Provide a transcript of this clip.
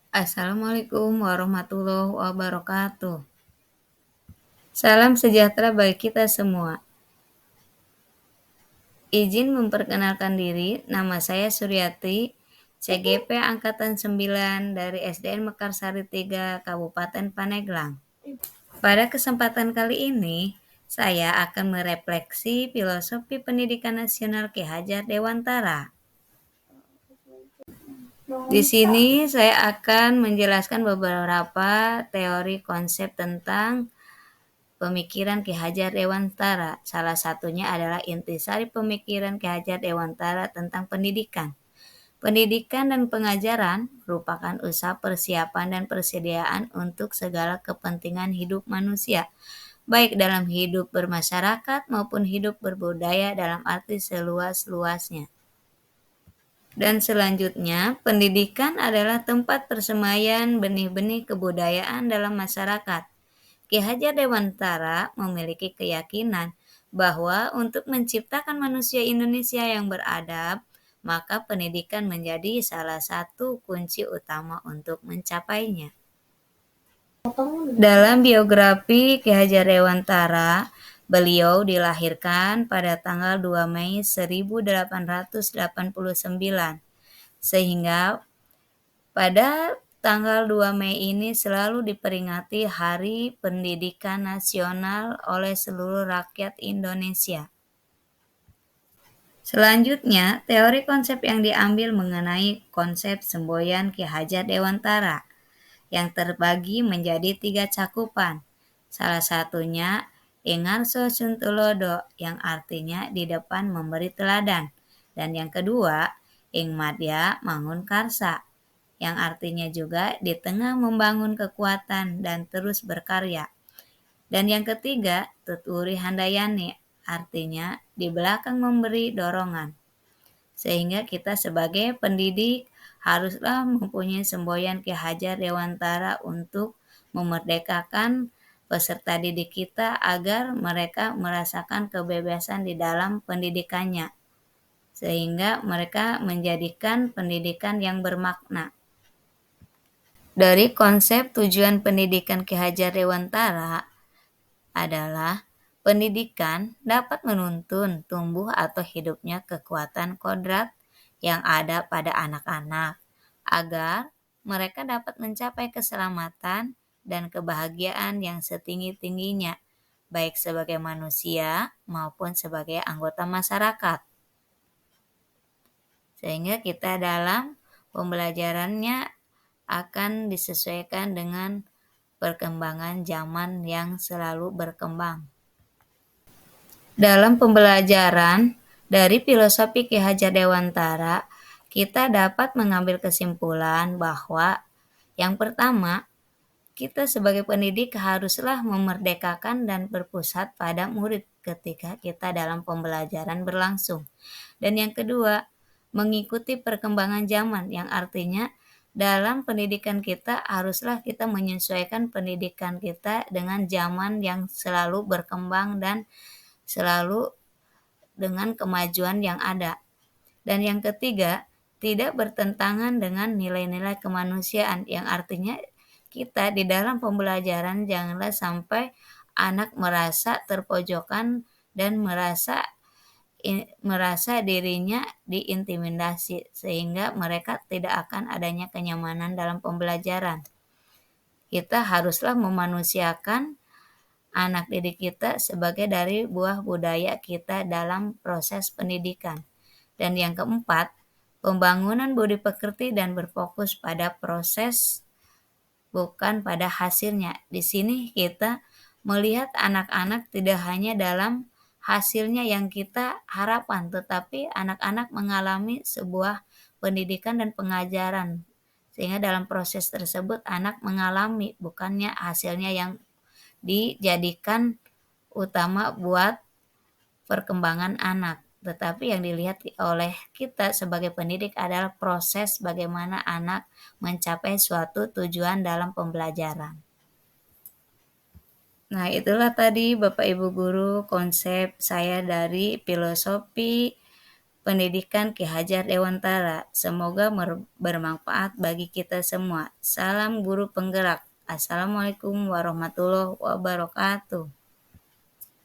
Assalamualaikum warahmatullahi wabarakatuh. Salam sejahtera bagi kita semua. Izin memperkenalkan diri, nama saya Suryati, CGP Angkatan 9 dari SDN Mekarsari 3, Kabupaten Pandeglang. Pada kesempatan kali ini, saya akan merefleksi filosofi pendidikan nasional Ki Hajar Dewantara. Di sini saya akan menjelaskan beberapa teori konsep tentang pemikiran Ki Hajar Dewantara. Salah satunya adalah intisari pemikiran Ki Hajar Dewantara tentang pendidikan. Pendidikan dan pengajaran merupakan usaha persiapan dan persediaan untuk segala kepentingan hidup manusia, baik dalam hidup bermasyarakat maupun hidup berbudaya dalam arti seluas-luasnya. Dan selanjutnya, pendidikan adalah tempat persemaian benih-benih kebudayaan dalam masyarakat. Ki Hajar Dewantara memiliki keyakinan bahwa untuk menciptakan manusia Indonesia yang beradab, maka pendidikan menjadi salah satu kunci utama untuk mencapainya. Dalam biografi Ki Hajar Dewantara, beliau dilahirkan pada tanggal 2 Mei 1889, sehingga pada tanggal 2 Mei ini selalu diperingati Hari Pendidikan Nasional oleh seluruh rakyat Indonesia. Selanjutnya, teori konsep yang diambil mengenai konsep semboyan Ki Hajar Dewantara yang terbagi menjadi 3 cakupan. Salah satunya Ingarso Suntulodo yang artinya di depan memberi teladan, dan yang kedua Ing Madya Mangun Karsa yang artinya juga di tengah membangun kekuatan dan terus berkarya. Dan yang ketiga, Tuturi Handayani, artinya di belakang memberi dorongan. Sehingga kita sebagai pendidik haruslah mempunyai semboyan Ki Hajar Dewantara untuk memerdekakan peserta didik kita agar mereka merasakan kebebasan di dalam pendidikannya. Sehingga mereka menjadikan pendidikan yang bermakna. Dari konsep tujuan pendidikan Ki Hajar Dewantara adalah pendidikan dapat menuntun tumbuh atau hidupnya kekuatan kodrat yang ada pada anak-anak agar mereka dapat mencapai keselamatan dan kebahagiaan yang setinggi-tingginya, baik sebagai manusia maupun sebagai anggota masyarakat. Sehingga kita dalam pembelajarannya akan disesuaikan dengan perkembangan zaman yang selalu berkembang. Dalam pembelajaran dari filosofi Ki Hajar Dewantara, kita dapat mengambil kesimpulan bahwa yang pertama, kita sebagai pendidik haruslah memerdekakan dan berpusat pada murid ketika kita dalam pembelajaran berlangsung. Dan yang kedua, mengikuti perkembangan zaman yang artinya dalam pendidikan kita haruslah kita menyesuaikan pendidikan kita dengan zaman yang selalu berkembang dan selalu dengan kemajuan yang ada. Dan yang ketiga, tidak bertentangan dengan nilai-nilai kemanusiaan yang artinya kita di dalam pembelajaran janganlah sampai anak merasa terpojokan dan merasa dirinya diintimidasi sehingga mereka tidak akan adanya kenyamanan dalam pembelajaran. Kita haruslah memanusiakan anak didik kita sebagai dari buah budaya kita dalam proses pendidikan. Dan yang keempat, pembangunan budi pekerti dan berfokus pada proses bukan pada hasilnya. Di sini kita melihat anak-anak tidak hanya dalam hasilnya yang kita harapkan, tetapi anak-anak mengalami sebuah pendidikan dan pengajaran. Sehingga dalam proses tersebut anak mengalami bukannya hasilnya yang dijadikan utama buat perkembangan anak. Tetapi yang dilihat oleh kita sebagai pendidik adalah proses bagaimana anak mencapai suatu tujuan dalam pembelajaran. Nah, itulah tadi Bapak Ibu Guru konsep saya dari filosofi pendidikan Ki Hajar Dewantara. Semoga bermanfaat bagi kita semua. Salam guru penggerak. Assalamualaikum warahmatullahi wabarakatuh.